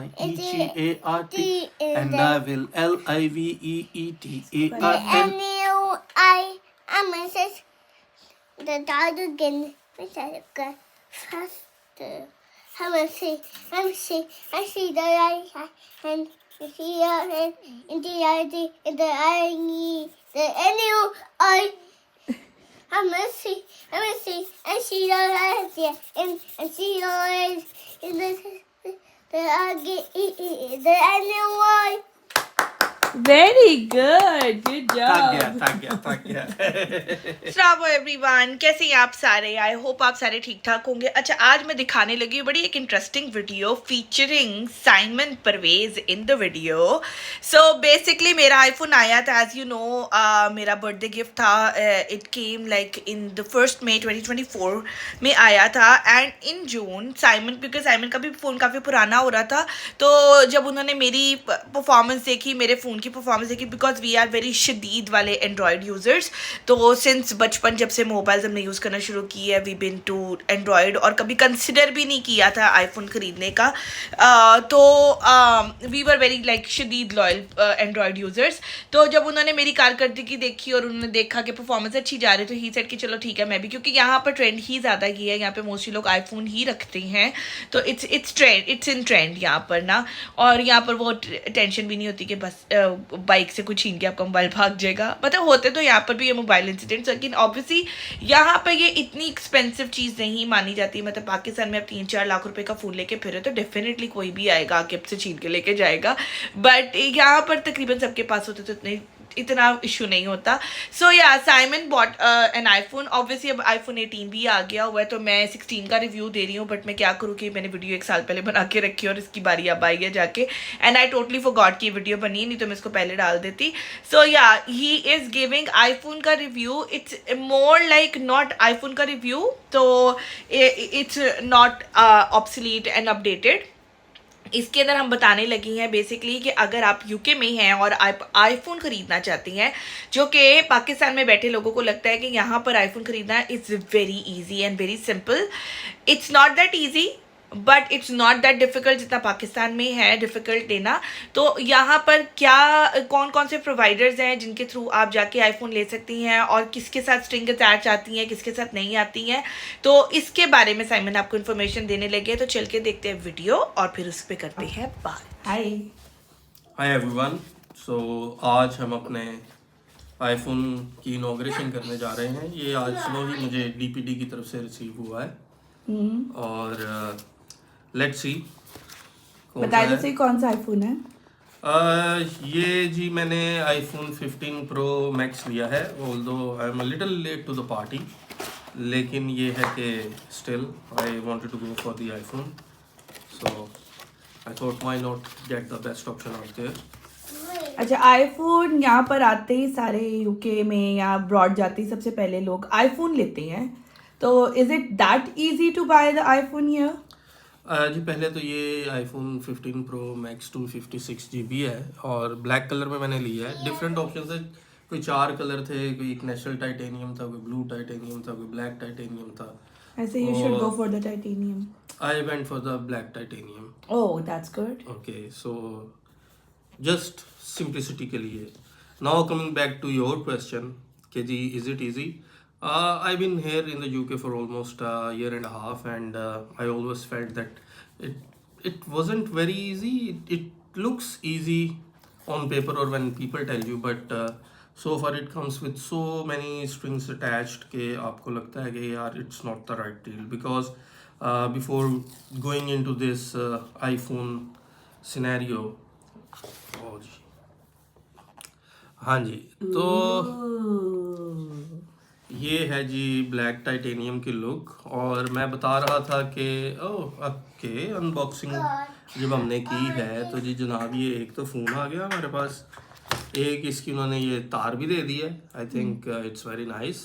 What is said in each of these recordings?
L-I-E-G-A-R-T, and I will L-I-V-E-E-T-A-R-L. I'm Mrs. The dog again. Mr. Faster. I'm see the right side and see your head in the ID in the I the N-U-I. I'm see and see your head and see your head in the I-E-E the N-U-I. Very good job. थक गया अस्सलाम everyone, कैसे हैं आप सारे? I hope आप सारे ठीक ठाक होंगे। अच्छा, आज मैं दिखाने लगी हूँ बड़ी एक interesting video featuring Simon Parvez in the video. So basically मेरा आईफोन आया था, एज यू नो, मेरा बर्थडे गिफ्ट था। It came like in the 1 May 2024 में आया था, एंड इन जून साइमन, क्योंकि साइमन का भी फ़ोन काफ़ी पुराना हो रहा था, तो जब उन्होंने मेरी परफॉर्मेंस देखी, मेरे फ़ोन की परफॉर्मेंस देखी, बिकॉज वी आर वेरी शदीद वाले एंड्रॉयड यूज़र्स, तो सिंस बचपन जब से मोबाइल्स हमने यूज़ करना शुरू की है, वी बिन टू एंड्रॉयड, और कभी कंसिडर भी नहीं किया था आईफोन ख़रीदने का। तो वी वर वेरी लाइक शदीद लॉयल एंड्रॉयड यूज़र्स। तो जब उन्होंने मेरी कारकर्दगी देखी और उन्होंने देखा कि परफॉर्मेंस अच्छी जा रही, तो ही सेट कि चलो ठीक है मैं भी, क्योंकि यहाँ पर ट्रेंड ही ज़्यादा ही है, यहाँ पे मोस्टली लोग आईफोन ही रखते हैं, तो it's trend, it's in trend यहाँ पर ना। और यहाँ पर वो टेंशन भी नहीं होती कि बस बाइक से कुछ छीन के आपका मोबाइल भाग जाएगा। मतलब होते तो यहाँ पर भी ये मोबाइल इंसिडेंट्स, लेकिन ऑब्वियसली यहाँ पर ये इतनी एक्सपेंसिव चीज़ नहीं मानी जाती। मतलब पाकिस्तान में आप 3-4 लाख रुपए का फ़ोन लेके फिरे तो डेफिनेटली कोई भी आएगा आके आपसे छीन के लेके जाएगा, बट यहाँ पर तकरीबन सबके पास होते तो इतना इशू नहीं होता। सो या Simon bot an iPhone. Obviously अब आईफोन 18 भी आ गया हुआ है, तो मैं 16 का रिव्यू दे रही हूँ, बट मैं क्या करूँ कि मैंने वीडियो 1 साल पहले बना के रखी और इसकी बारी अब आई है जाके, एंड आई टोटली फॉरगॉट की वीडियो बनी, नहीं तो मैं इसको पहले डाल देती। सो या ही इज़ गिविंग आईफोन का review, it's more like not iPhone का रिव्यू, तो it's not obsolete and updated. इसके अंदर हम बताने लगी हैं बेसिकली कि अगर आप यूके में हैं और आप आईफोन ख़रीदना चाहती हैं, जो कि पाकिस्तान में बैठे लोगों को लगता है कि यहाँ पर आईफोन ख़रीदना is very easy and very simple. It's not that easy, but it's not that difficult जितना पाकिस्तान में है डिफ़िकल्ट लेना। तो यहाँ पर क्या कौन कौन से प्रोवाइडर्स हैं जिनके थ्रू आप जाके आईफोन ले सकती हैं, और किसके साथ स्ट्रिंग अटैच आती हैं, किसके साथ नहीं आती हैं, तो इसके बारे में साइमन आपको इन्फॉर्मेशन देने लगे। तो चल के देखते हैं वीडियो और फिर उस पर करते हैं बात। Hi everyone. सो आज हम अपने आईफोन की इनॉग्रेशन करने जा रहे हैं। ये आज सुबह ही मुझे डीपीडी की तरफ से रिसीव हुआ है, और लेट्स सी बताइए तो सही कौन सा आईफोन है। ये जी मैंने आईफोन 15 प्रो मैक्स लिया है, although I am a little late to the party, लेकिन ये है कि still I wanted to go for the iPhone, so I thought why not get the best option out there. अच्छा, iPhone यहाँ पर आते ही सारे यूके में या अब्रॉड जाते ही सबसे पहले लोग आईफोन लेते हैं, तो is it that easy to buy the iPhone here? जी पहले तो ये आईफोन 15 प्रो मैक्स 256 GB है, और ब्लैक कलर में मैंने लिया है। डिफरेंट ऑप्शन है, कोई 4 कलर थे, कोई एक नेशनल टाइटेनियम था, कोई ब्लू टाइटेनियम था, कोई ब्लैक टाइटेनियम था। ऐसे you should go for the titanium. I went for the black titanium. Oh that's good. Okay, so just simplicity के लिए। Now coming back to your question कि जी is it easy. I've been here in the UK for almost a year and a half, and I always felt that it wasn't very easy. It looks easy on paper or when people tell you, but so far it comes with so many strings attached कि आपको लगता है कि यार it's not the right deal, because before going into this iPhone scenario, oh जी हाँ जी, तो ये है जी ब्लैक टाइटेनियम की लुक, और मैं बता रहा था कि ओके अनबॉक्सिंग जब हमने की है तो जी जनाब ये एक तो फ़ोन आ गया हमारे पास, एक इसकी उन्होंने ये तार भी दे दी है। I think it's very nice,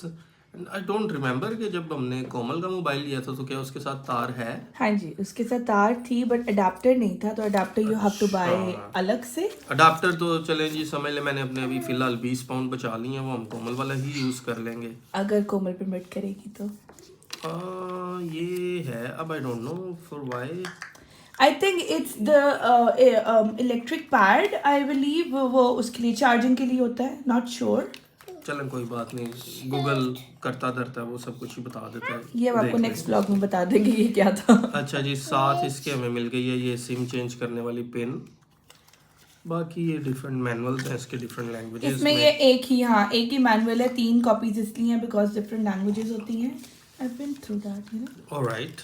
and I don't remember कि जब हमने कोमल का मोबाइल लिया था तो क्या उसके साथ तार है? हाँ जी, उसके साथ तार थी, बट अडेप्टर नहीं था, तो adapter you have to buy अलग से। अडाप्टर तो चलें जी समझ ले, मैंने अपने अभी फ़िलहाल 20 पाउंड बचा लिए हैं, वो हम कोमल वाला ही यूज़ कर लेंगे अगर कोमल परमिट करेगी तो। ये है, अब I don't know for why. I think it's the electric pad. I believe वो उसके लिए चार्जिंग के लिए होता है. Not sure. चलन कोई बात नहीं, गूगल करता धरता है, वो सब कुछ ही बता देता है। ये हम आपको देख नेक्स्ट ब्लॉग में बता देंगे ये क्या था. अच्छा जी, साथ इसके हमें मिल गई है ये सिम चेंज करने वाली पिन। बाकी ये डिफरेंट मैनुअल्स हैं इसके, डिफरेंट लैंग्वेजेस इसमें ये एक ही मैनुअल है. 3 कॉपीज इसलिए हैं बिकॉज डिफरेंट लैंग्वेजेस होती हैं. I've been through that, you know. Alright.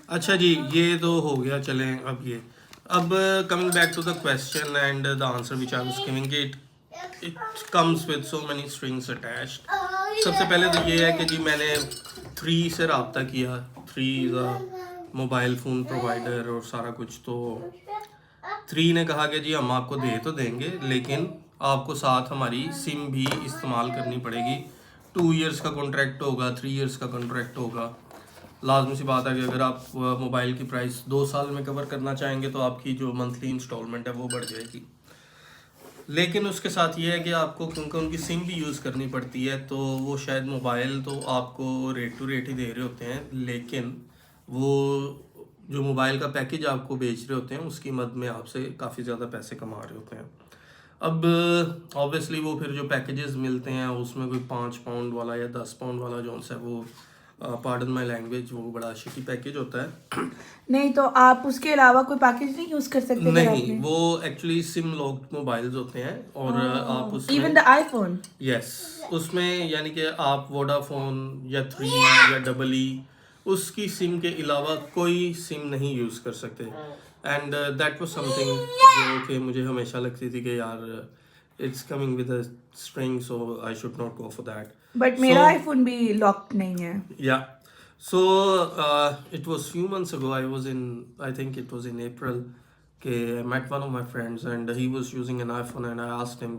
अच्छा जी, ये तो हो गया। चलें अब coming back to the question and the answer which I was giving, it comes with so many strings attached. सबसे पहले तो ये है कि जी मैंने 3 से रब्ता किया। 3 मोबाइल फ़ोन प्रोवाइडर और सारा कुछ। तो 3 ने कहा कि जी हम आपको दे तो देंगे, लेकिन आपको साथ हमारी सिम भी इस्तेमाल करनी पड़ेगी। 2 इयर्स का कॉन्ट्रैक्ट होगा, 3 इयर्स का कॉन्ट्रैक्ट होगा। लाजमी सी बात है कि अगर आप मोबाइल की प्राइस 2 साल में कवर करना चाहेंगे तो आपकी जो मंथली इंस्टॉलमेंट है वो बढ़ जाएगी। लेकिन उसके साथ ये है कि आपको, क्योंकि उनकी सिम भी यूज़ करनी पड़ती है, तो वो शायद मोबाइल तो आपको रेट टू रेट ही दे रहे होते हैं, लेकिन वो जो मोबाइल का पैकेज आपको बेच रहे होते हैं उसकी मद में आपसे काफ़ी ज़्यादा पैसे कमा रहे होते हैं। अब ऑब्वियसली वो फिर जो पैकेजेस मिलते हैं उसमें कोई 5 पाउंड वाला या 10 पाउंड वाला जो है वो, पार्डन माई लैंग्वेज, वो बड़ा शिटी पैकेज होता है। नहीं तो आप उसके अलावा कोई पैकेज नहीं यूज कर सकते? नहीं, वो एक्चुअली सिम लॉक्ड मोबाइल्स होते हैं और आप उसमें इवन द आईफोन, यस, उसमें यानी कि आप वोडाफोन या 3 या डबल उसकी सिम के अलावा कोई सिम नहीं यूज़ कर सकते। एंड दैट वाज समथिंग जो कि मुझे हमेशा लगती थी कि यार it's coming with a string, so I should not go for that. But मेरा आईफोन भी लॉक्ड नहीं है। Yeah. So it was few months ago. I think it was in April. I met one of my friends and he was using an iPhone and I asked him,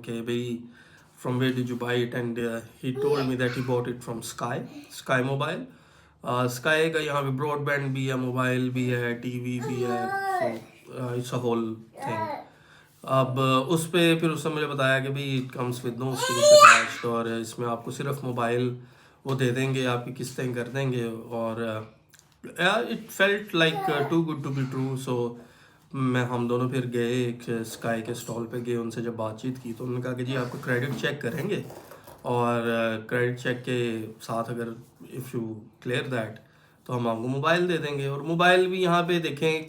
from where did you buy it? And he told me that he bought it from Sky Mobile. Sky का यहाँ पे broadband भी है, mobile भी है, TV भी है, so it's a whole thing. अब उस पे फिर उसने मुझे बताया कि भाई it comes with no strings attached, और इसमें आपको सिर्फ मोबाइल वो दे देंगे, आपकी किस्तें कर देंगे। और it felt like too good to be true. सो हम दोनों फिर गए, एक स्काई के स्टॉल पे गए, उनसे जब बातचीत की तो उन्होंने कहा कि जी आपको क्रेडिट चेक करेंगे और क्रेडिट चेक के साथ अगर इफ़ यू क्लियर दैट तो हम आपको मोबाइल दे देंगे। और मोबाइल भी यहाँ पे देखें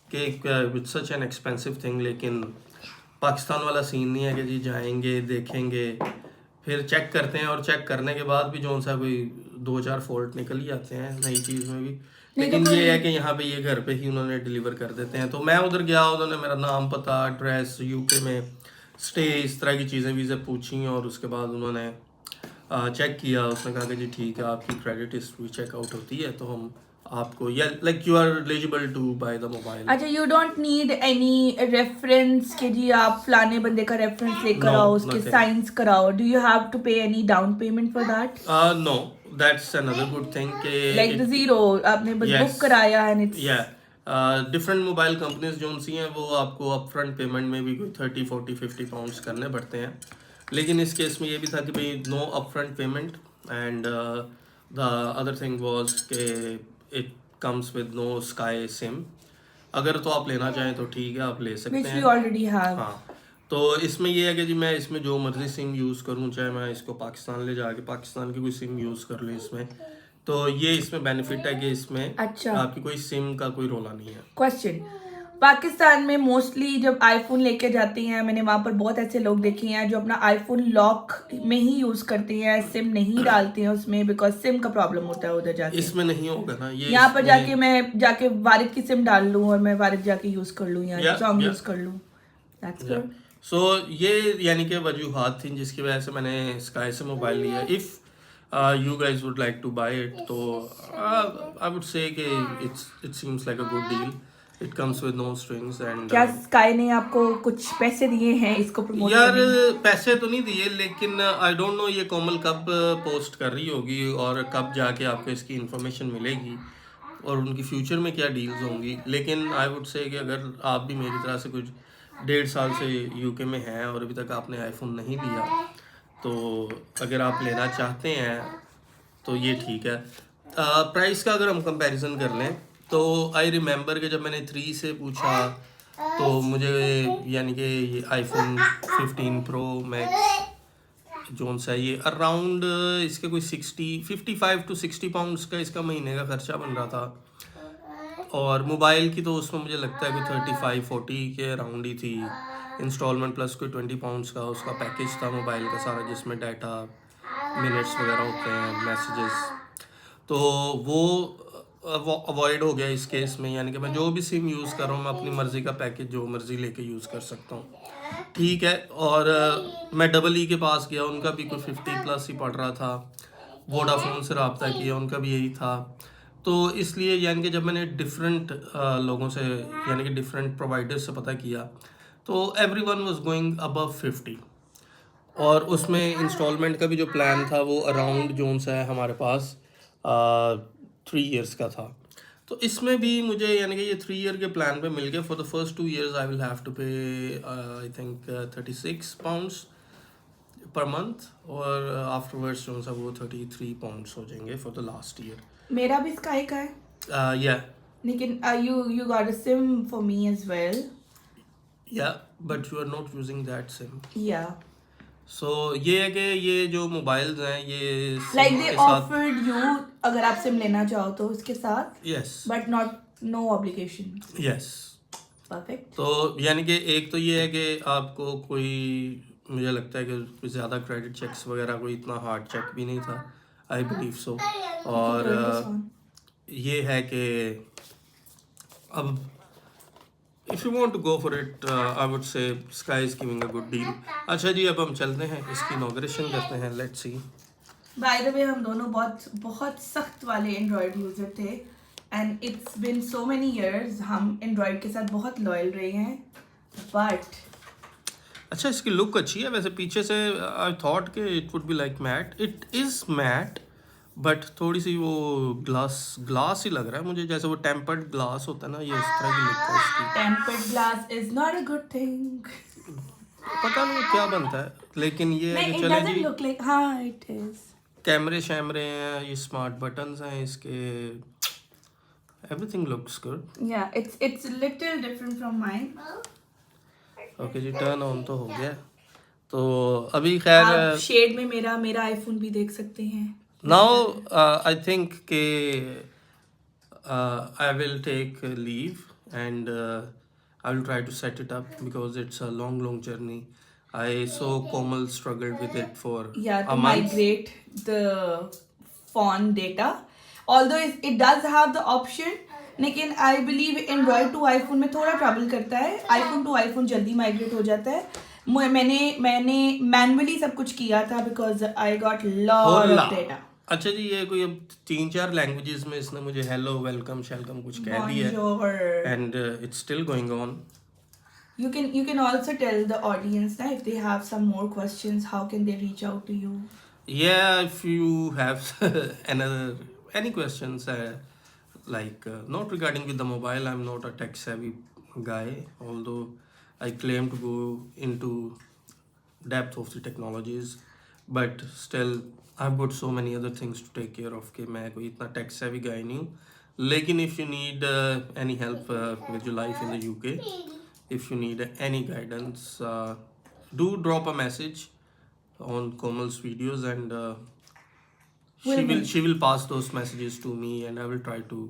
कि it's such an expensive thing, लेकिन पाकिस्तान वाला सीन नहीं है कि जी जाएंगे देखेंगे फिर चेक करते हैं, और चेक करने के बाद भी जो सा कोई 2-4 फॉल्ट निकल ही आते हैं नई चीज़ में भी। लेकिन ये है कि यहाँ पे ये घर पे ही उन्होंने डिलीवर कर देते हैं। तो मैं उधर गया, उन्होंने मेरा नाम, पता, एड्रेस, यूके में स्टे, इस तरह की चीज़ें वीज़े पूछी, और उसके बाद उन्होंने चेक किया। उसने कहा कि जी ठीक है, आपकी क्रेडिट हिस्ट्री चेकआउट होती है तो हम आपको, या like you are eligible to buy the mobile. अच्छा, you don't need any reference कि जी आप फलाने बंदे का रेफरेंस लेकर आओ, उसके साइंस कराओ? Do you have to pay any down payment for that? No, that's another good thing कि लाइक द जीरो आपने बस बुक कराया and it's different mobile companies जो सी हैं वो आपको अपफ्रंट पेमेंट में भी कोई 30, 40, 50 पाउंड्स करने पड़ते हैं। लेकिन इस केस में ये भी था कि भाई no upfront payment, and the other thing was के it comes with no Sky SIM. अगर तो आप लेना चाहें तो ठीक है, आप ले सकते व्हिच हैं। We already have. हाँ, तो इसमें ये है कि जी मैं इसमें जो मर्जी सिम यूज़ करूँ, चाहे मैं इसको पाकिस्तान ले जाके पाकिस्तान की कोई सिम यूज़ कर लूँ इसमें, तो ये इसमें बेनिफिट है कि इसमें अच्छा, आपकी कोई सिम का कोई रोला नहीं है। क्वेश्चन, पाकिस्तान में मोस्टली जब आईफोन लेके जाते हैं, मैंने वहाँ पर बहुत ऐसे लोग देखे हैं जो अपना आईफोन लॉक में ही यूज करते हैं, सिम नहीं डालते हैं उसमें, बिकॉज सिम का प्रॉब्लम होता है उधर जाके। इसमें नहीं होगा ना ये, यहाँ पर जाके मैं जाके वारिद की सिम डाल लूँ और मैं वारिद जाके यूज कर लूँ या सॉन्ग यूज कर लूँ। That's good. सो ये यानी कि वजूहात थी जिसकी वजह से मैंने स्काई से मोबाइल लिया। If you guys would like to buy it, तो I would say कि it seems like a good deal. It comes with no strings and क्या स्काई ने आपको कुछ पैसे दिए हैं इसको प्रमोट यार करने में? पैसे तो नहीं दिए, लेकिन आई डोंट नो ये कोमल कब पोस्ट कर रही होगी और कब जाके आपको इसकी इन्फॉर्मेशन मिलेगी और उनकी फ्यूचर में क्या डील्स होंगी। लेकिन आई वुड से कि अगर आप भी मेरी तरह से कुछ 1.5 साल से यूके में हैं और अभी तक आपने आईफोन नहीं लिया, तो अगर आप लेना चाहते हैं तो ये ठीक है। प्राइस का अगर हम कंपैरिजन कर लें तो आई रिमेंबर कि जब मैंने 3 से पूछा तो मुझे यानी कि ये आईफोन 15 प्रो मैक्स जोन सा ये अराउंड इसके कोई 55 to 60 पाउंड्स का इसका महीने का खर्चा बन रहा था। और मोबाइल की तो उसमें मुझे लगता है कि 35-40 के अराउंड ही थी। इंस्टॉलमेंट प्लस कोई 20 पाउंड्स का उसका पैकेज था मोबाइल का सारा, जिसमें डाटा मिनट्स वगैरह होते हैं, मैसेजेस। तो वो अवॉइड हो गया इस केस में, यानी कि मैं जो भी सिम यूज़ कर रहा हूँ मैं अपनी मर्ज़ी का पैकेज जो मर्ज़ी लेके यूज़ कर सकता हूँ, ठीक है। और मैं डबल ई के पास गया, उनका भी कोई 50 प्लस ही पड़ रहा था। वोडाफोन से रब्ता किया, उनका भी यही था। तो इसलिए यानी कि जब मैंने डिफरेंट लोगों से यानी कि डिफरेंट प्रोवाइडर्स से पता किया तो एवरीवन वाज गोइंग अबव 50। और उसमें इंस्टॉलमेंट का भी जो प्लान था वो अराउंड जोन सा है हमारे पास 3 इयर्स का था। तो इसमें भी मुझे यानी कि ये 3 ईयर के प्लान पे मिल गया। For the first 2 years I will have to pay I think 36 pounds per month, और आफ्टरवर्ड्स जो सा वो 33 पाउंड्स हो जाएंगे फॉर द लास्ट ईयर। मेरा भी स्काई का है, या लेकिन you got a sim for me as well. But you are not using that SIM. Yeah. So ये है कि ये जो मोबाइल्स हैं ये Like SIM they के साथ, offered you अगर आप सिम लेना चाहो तो उसके साथ, yes but no obligation. Yes. Perfect. तो यानी कि एक तो ये है कि आपको कोई, मुझे लगता है कि कोई ज़्यादा क्रेडिट चेक्स वगैरह कोई इतना हार्ड चेक भी नहीं था, आई बिलीव सो। और Turn this on. ये है कि अब if you want to go for it I would say Sky is giving a good deal. अच्छा जी, अब हम चलते हैं, इसकी इनॉग्रेशन करते हैं, let's see. By the way, हम दोनों बहुत सख्त वाले एंड्रॉयड यूजर थे, and it's been so many years, हम एंड्रॉयड के साथ बहुत लॉयल रहे हैं, बट अच्छा, इसकी लुक अच्छी है वैसे पीछे से। आई थॉट कि it would be like matte, it is matte, but थोड़ी सी वो ग्लास ही लग रहा है मुझे, जैसे वो टेम्पर्ड ग्लास होता है ना, ये उस तरह की लुक है इसकी। Tempered glass is not a good thing. पता नहीं क्या बनता है, लेकिन ये है नहीं, कि it चले doesn't जी, look like, हाँ it is. कैमरे शैमरे हैं, ये स्मार्ट बटन्स हैं इसके, everything looks good. Yeah, it's a little different from mine. Okay जी, टर्न ऑन तो हो गया। तो अभी खैर आप शेड में मेरा आईफोन भी देख सकते हैं. नाउ आई थिंक के I will take leave and I will try to set it up because it's a long journey. I saw Komal struggled with it for Yeah, a to month. migrate the phone data. Although it does have the option, लेकिन I believe Android to iPhone में थोड़ा trouble करता है. iPhone to iPhone जल्दी migrate हो जाता है. मैंने मैनुअली सब कुछ किया था because I got lot होला। of data. अच्छा जी, ये कोई अब 3-4 लैंग्वेजेस में इसने मुझे हेलो, वेलकम, शेलकम कुछ कह दिया है, Bonjour. and it's still going on. You can also tell the audience that if they have some more questions, how can they reach out to you? Yeah, if you have any questions, not regarding with the mobile, I'm not a tech savvy guy, although I claim to go into depth of the technologies, but still I've got so many other things to take care of कि मैं कोई इतना tech savvy guy नहीं हूँ। लेकिन if you need any help with your life in the UK, if you need any guidance, do drop a message on Komal's videos, and she will pass those messages to me, and I will try to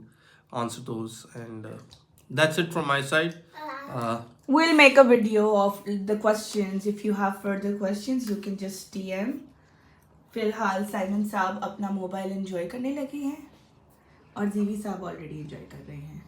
answer those, and that's it from my side. We'll make a video of the questions. If you have further questions, you can just DM. फिलहाल Simon साहब अपना mobile enjoy करने लगे हैं और जीवी साहब already enjoy कर रहे हैं.